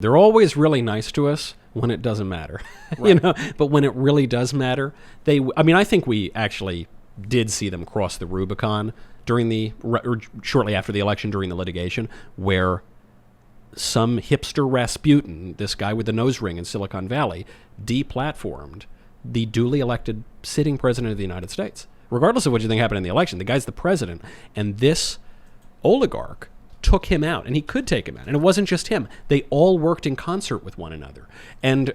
They're always really nice to us when it doesn't matter, Right. But when it really does matter, I think we actually did see them cross the Rubicon or shortly after the election during the litigation, where some hipster Rasputin, this guy with the nose ring in Silicon Valley, deplatformed the duly elected sitting president of the United States. Regardless of what you think happened in the election, the guy's the president, and this oligarch took him out, and he could take him out. And it wasn't just him. They all worked in concert with one another. And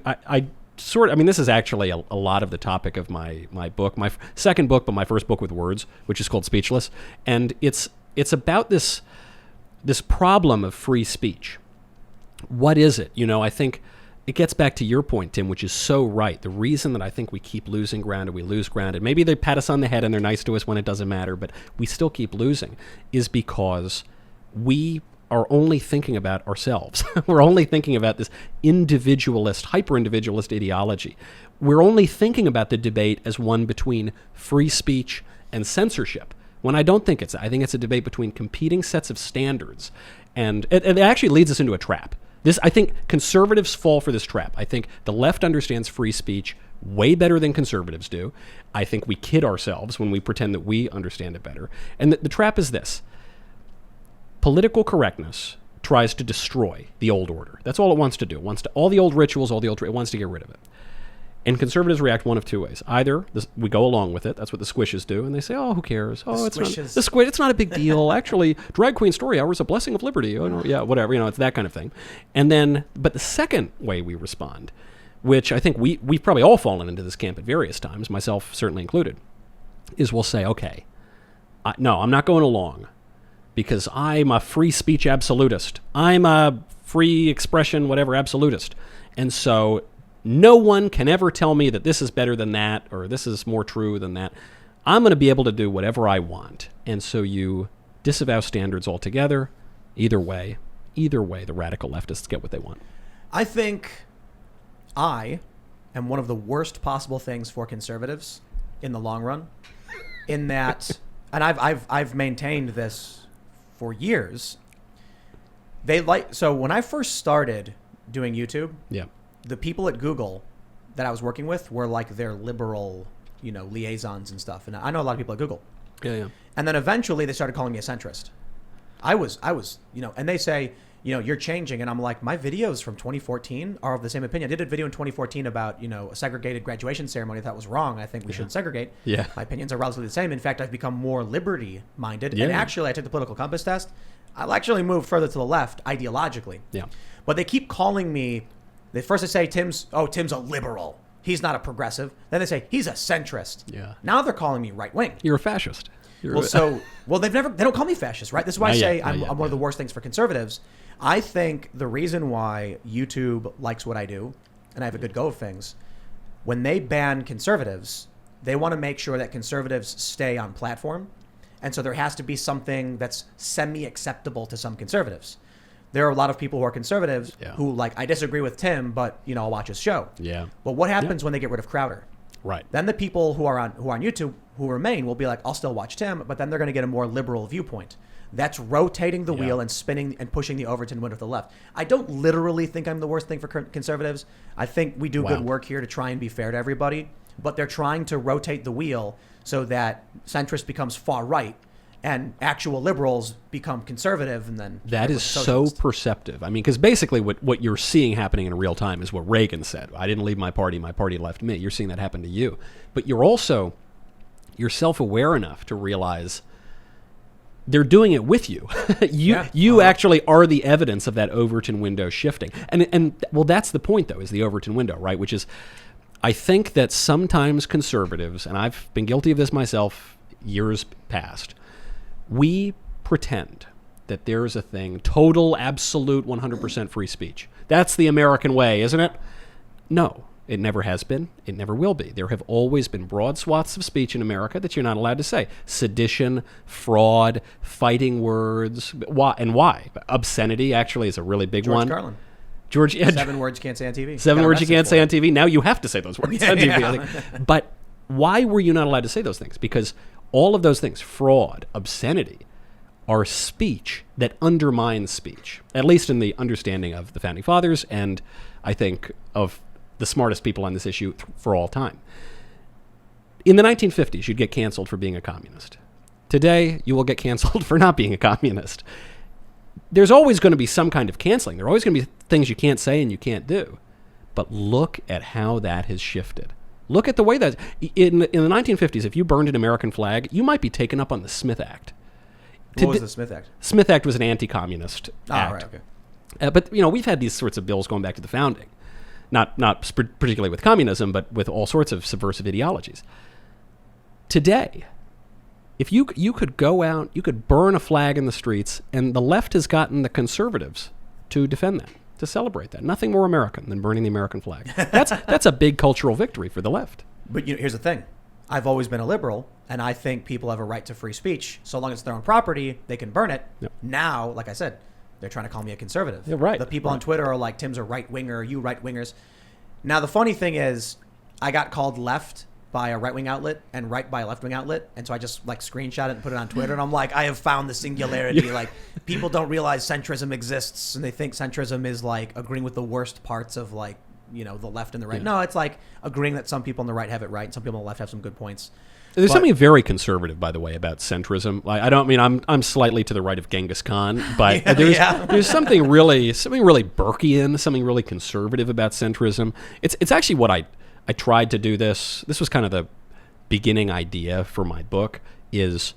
this is actually a lot of the topic of my book, my second book, but my first book with words, which is called Speechless. And it's about this problem of free speech. What is it? I think it gets back to your point, Tim, which is so right. The reason that I think we keep losing ground and we lose ground, and maybe they pat us on the head and they're nice to us when it doesn't matter, but we still keep losing, is because we are only thinking about ourselves. We're only thinking about this individualist, hyper-individualist ideology. We're only thinking about the debate as one between free speech and censorship, when I don't think it's that. I think it's a debate between competing sets of standards, and it actually leads us into a trap. I think conservatives fall for this trap. I think the left understands free speech way better than conservatives do. I think we kid ourselves when we pretend that we understand it better. And the trap is this. Political correctness tries to destroy the old order. That's all it wants to do. It wants to all the old rituals, it wants to get rid of it. And conservatives react one of two ways. Either we go along with it. That's what the squishes do, and they say, "Oh, who cares? Oh, it's not a big deal. Actually, drag queen story hour is a blessing of liberty. Oh, no, yeah, whatever. It's that kind of thing." And then, but the second way we respond, which I think we've probably all fallen into this camp at various times, myself certainly included, is we'll say, "Okay, no, I'm not going along, because I'm a free speech absolutist. I'm a free expression, whatever, absolutist. And so no one can ever tell me that this is better than that, or this is more true than that. I'm going to be able to do whatever I want." And so you disavow standards altogether. Either way, the radical leftists get what they want. I think I am one of the worst possible things for conservatives in the long run, in that, and I've maintained this for years. So when I first started doing YouTube, yeah, the people at Google that I was working with were like their liberal, liaisons and stuff. And I know a lot of people at Google. Yeah. And then eventually they started calling me a centrist. I was, and they say, you're changing. And I'm like, my videos from 2014 are of the same opinion. I did a video in 2014 about, a segregated graduation ceremony that was wrong. I think we shouldn't segregate. Yeah. My opinions are relatively the same. In fact, I've become more liberty-minded. Yeah. And actually, I took the political compass test. I'll actually move further to the left ideologically. Yeah. But they keep calling me. First they say Tim's a liberal. He's not a progressive. Then they say he's a centrist. Yeah. Now they're calling me right wing. You're a fascist. They don't call me fascist, right? This is why I say I'm one of the worst things for conservatives. I think the reason why YouTube likes what I do, and I have a good go of things, when they ban conservatives, they want to make sure that conservatives stay on platform. And so there has to be something that's semi-acceptable to some conservatives. There are a lot of people who are conservatives who I disagree with Tim, but I'll watch his show. Yeah. But what happens when they get rid of Crowder? Right. Then the people who are on YouTube who remain will be like, I'll still watch Tim, but then they're going to get a more liberal viewpoint. That's rotating the wheel and spinning and pushing the Overton wind of the left. I don't literally think I'm the worst thing for conservatives. I think we do good work here to try and be fair to everybody, but they're trying to rotate the wheel so that centrist becomes far right and actual liberals become conservative, and then that is so perceptive. I mean, because basically what you're seeing happening in real time is what Reagan said. I didn't leave my party left me. You're seeing that happen to you. But you're self-aware enough to realize they're doing it with you. You actually are the evidence of that Overton window shifting. And that's the point, though, is the Overton window, right? Which is, I think that sometimes conservatives, and I've been guilty of this myself years past, we pretend that there is a thing, total, absolute, 100% free speech. That's the American way, isn't it? No, it never has been. It never will be. There have always been broad swaths of speech in America that you're not allowed to say. Sedition, fraud, fighting words. Why? Obscenity actually is a really big one. George Carlin. 7 words you can't say on TV. 7 words you can't say on TV. Now you have to say those words on TV. I think. But why were you not allowed to say those things? Because all of those things, fraud, obscenity, are speech that undermines speech, at least in the understanding of the Founding Fathers and I think of the smartest people on this issue for all time. In the 1950s, you'd get canceled for being a communist. Today, you will get canceled for not being a communist. There's always going to be some kind of canceling. There are always going to be things you can't say and you can't do. But look at how that has shifted. Look at the way that in the 1950s, if you burned an American flag, you might be taken up on the Smith Act. What was the Smith Act? Smith Act was an anti-communist act. Right, okay. But we've had these sorts of bills going back to the founding, not particularly with communism, but with all sorts of subversive ideologies. Today, if you could go out, you could burn a flag in the streets, and the left has gotten the conservatives to defend that, to celebrate that. Nothing more American than burning the American flag. That's a big cultural victory for the left. But here's the thing. I've always been a liberal, and I think people have a right to free speech. So long as it's their own property, they can burn it. Yep. Now, like I said, they're trying to call me a conservative. Yeah, right. The people on Twitter are like, Tim's a right-winger, you right-wingers. Now, the funny thing is, I got called left by a right-wing outlet and right by a left-wing outlet, and so I just screenshot it and put it on Twitter, and I'm like, I have found the singularity. Like, people don't realize centrism exists, and they think centrism is agreeing with the worst parts of the left and the right. Yeah. No, it's agreeing that some people on the right have it right and some people on the left have some good points. There's something very conservative, by the way, about centrism. I don't mean I'm slightly to the right of Genghis Khan, but there's something really Burkean, something really conservative about centrism. It's actually what I tried to do this. This was kind of the beginning idea for my book. Is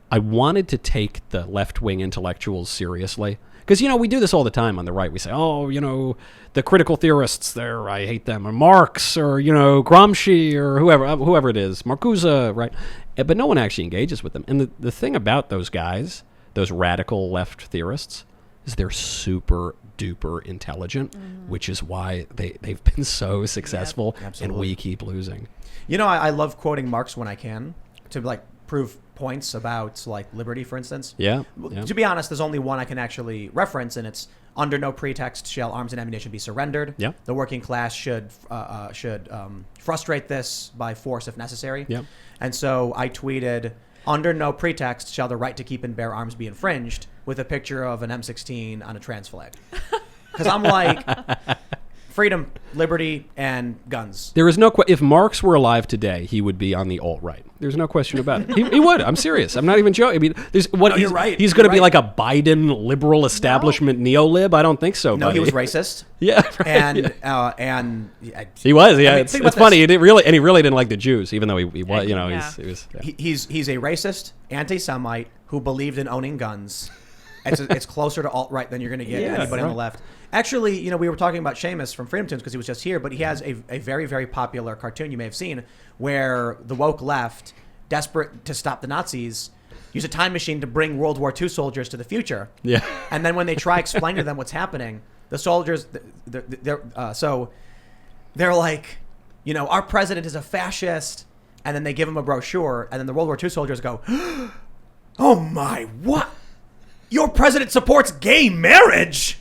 I wanted to take the left-wing intellectuals seriously. Because, we do this all the time on the right. We say, the critical theorists there, I hate them. Or Marx, or, Gramsci, or whoever it is. Marcuse, right? But no one actually engages with them. And the thing about those guys, those radical left theorists, is they're super duper intelligent, which is why they've been so successful, and we keep losing. I love quoting Marx when I can to prove points about liberty, for instance. Yeah. To be honest, there's only one I can actually reference, and it's under no pretext shall arms and ammunition be surrendered. Yeah. The working class should frustrate this by force if necessary. Yeah. And so I tweeted, under no pretext shall the right to keep and bear arms be infringed, with a picture of an M16 on a trans flag. Because I'm like, freedom, liberty, and guns. There is no if Marx were alive today, he would be on the alt-right. There's no question about it. He would. I'm serious. I'm not even joking. I mean, you're right. He's going to be like a Biden liberal establishment neo-lib? I don't think so, No, buddy. he was racist. Yeah, right. And he was. Yeah, I mean, it's funny. He really didn't like the Jews, even though he was. Yeah. He was. Yeah. He's a racist, anti-Semite who believed in owning guns. It's closer to alt-right than you're going to get anybody on the left. Actually, we were talking about Seamus from Freedom Tunes because he was just here, but he has a very, very popular cartoon you may have seen where the woke left, desperate to stop the Nazis, use a time machine to bring World War II soldiers to the future. Yeah. And then when they try explaining to them what's happening, the soldiers, they're like, our president is a fascist, and then they give him a brochure, and then the World War II soldiers go, oh my, what? Your president supports gay marriage?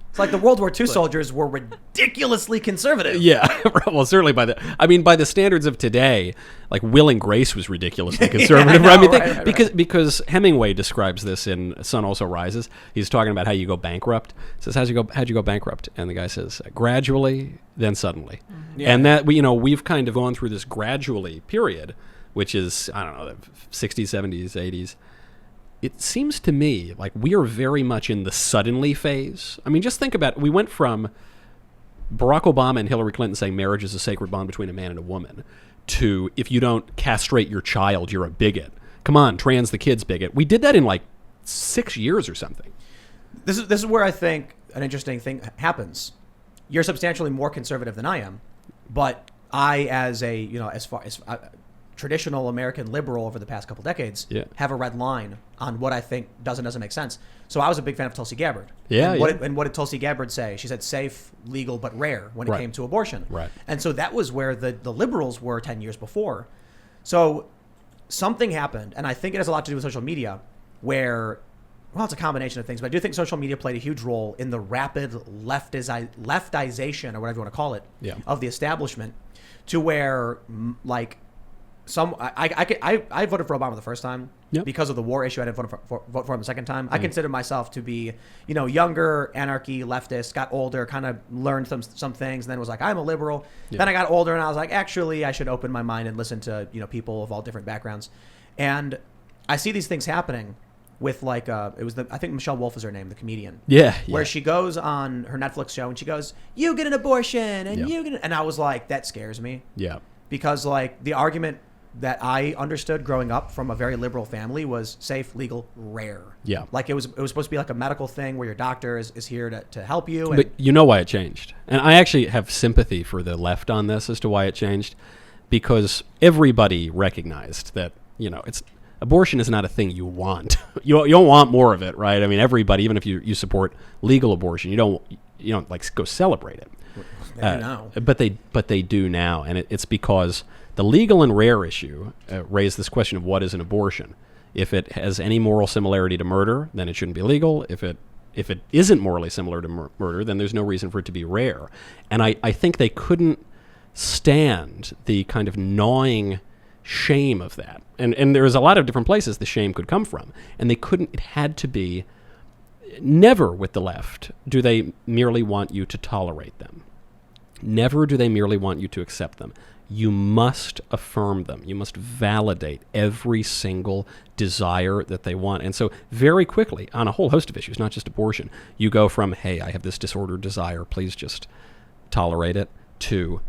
It's like the World War II soldiers were ridiculously conservative. Yeah, well, certainly by the standards of today, Will and Grace was ridiculously conservative. Right. Because Hemingway describes this in Sun Also Rises. He's talking about how you go bankrupt. He says, how'd you go bankrupt? And the guy says, gradually, then suddenly. Yeah. And that we've kind of gone through this gradually period, which is, I don't know, the 60s, 70s, 80s. It seems to me like we are very much in the suddenly phase. I mean, just think about it. We went from Barack Obama and Hillary Clinton saying marriage is a sacred bond between a man and a woman to if you don't castrate your child, you're a bigot. Come on, trans the kid's bigot. We did that in 6 years or something. This is where I think an interesting thing happens. You're substantially more conservative than I am, but I, as a traditional American liberal over the past couple decades, have a red line on what I think doesn't make sense. So I was a big fan of Tulsi Gabbard. And what did Tulsi Gabbard say? She said safe, legal, but rare when it came to abortion. Right. And so that was where the liberals were 10 years before. So something happened, and I think it has a lot to do with social media, where, well, it's a combination of things, but I do think social media played a huge role in the rapid leftization, or whatever you want to call it, of the establishment, to where, I voted for Obama the first time because of the war issue. I didn't vote for him the second time. I consider myself to be, younger, anarchy, leftist, got older, kind of learned some things, and then was like, I'm a liberal. Yeah. Then I got older and I was like, actually, I should open my mind and listen to, people of all different backgrounds. And I see these things happening with I think Michelle Wolf is her name, the comedian. Yeah. Where she goes on her Netflix show and she goes, you get an abortion and and I was like, that scares me. Yeah. Because the argument that I understood growing up from a very liberal family was safe, legal, rare. Yeah. It was supposed to be like a medical thing where your doctor is here to help you. But you know why it changed. And I actually have sympathy for the left on this as to why it changed. Because everybody recognized that, abortion is not a thing you want. You don't want more of it, right? I mean, everybody, even if you support legal abortion, you don't go celebrate it. But they do now, and it's because the legal and rare issue raised this question of what is an abortion. If it has any moral similarity to murder, then it shouldn't be legal. If it isn't morally similar to murder, then there's no reason for it to be rare. And I think they couldn't stand the kind of gnawing shame of that. And there's a lot of different places the shame could come from. And they couldn't, it had to be, never with the left do they merely want you to tolerate them. Never do they merely want you to accept them. You must affirm them. You must validate every single desire that they want. And so very quickly, on a whole host of issues, not just abortion, you go from, hey, I have this disordered desire, please just tolerate it, to,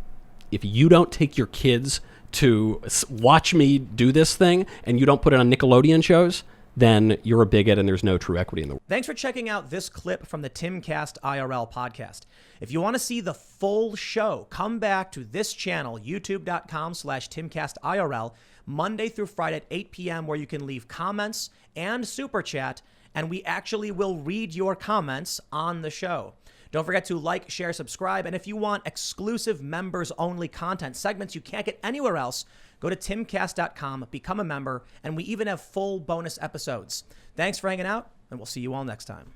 if you don't take your kids to watch me do this thing and you don't put it on Nickelodeon shows, then you're a bigot and there's no true equity in the world. Thanks for checking out this clip from the Timcast IRL podcast. If you want to see the full show, come back to this channel, youtube.com/TimcastIRL, Monday through Friday at 8 p.m., where you can leave comments and super chat, and we actually will read your comments on the show. Don't forget to like, share, subscribe, and if you want exclusive members-only content, segments you can't get anywhere else, go to timcast.com, become a member, and we even have full bonus episodes. Thanks for hanging out, and we'll see you all next time.